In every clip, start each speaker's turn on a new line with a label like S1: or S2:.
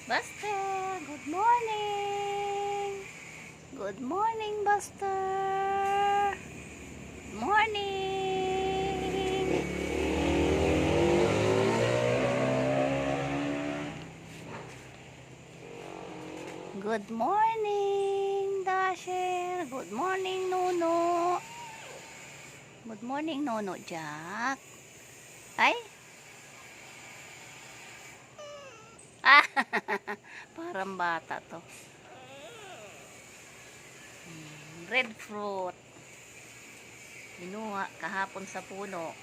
S1: Buster, good morning. Good morning, Buster. Morning. Good morning, Dasher. Good morning, Nuno. Good morning, Nuno Jack. Ay, ah, parang bata to. Red fruit. Binuha kahapon sa puno.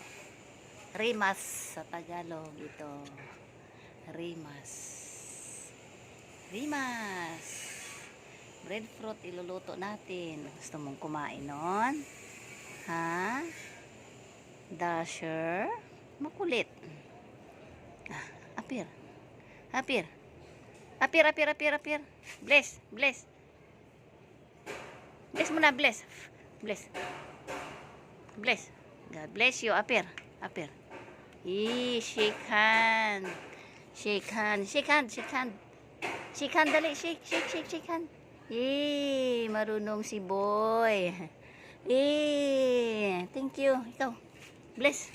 S1: Rimas sa Tagalog ito. Rimas. Rimas. Breadfruit iluluto natin. Gusto mong kumain nun? Ha? Dasher? Makulit. Ah, apir. Apir. Apir, apir, apir, apir. Bless, bless. Bless mo na, bless. Bless. Bless. God bless you, apir. Apir. Shake hand. Shake hand. Shake hand, shake hand. Shake hand, dali. Shake, shake, shake, shake hand. Marunong si boy. Thank you. Ikaw. Bless.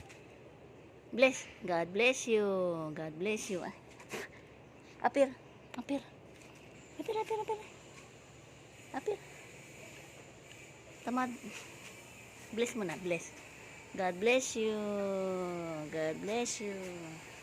S1: Bless. God bless you. God bless you. Apir. Apir. Apir, apir, apir. Apir. Tamad. Bless mo na. Bless. God bless you. God bless you.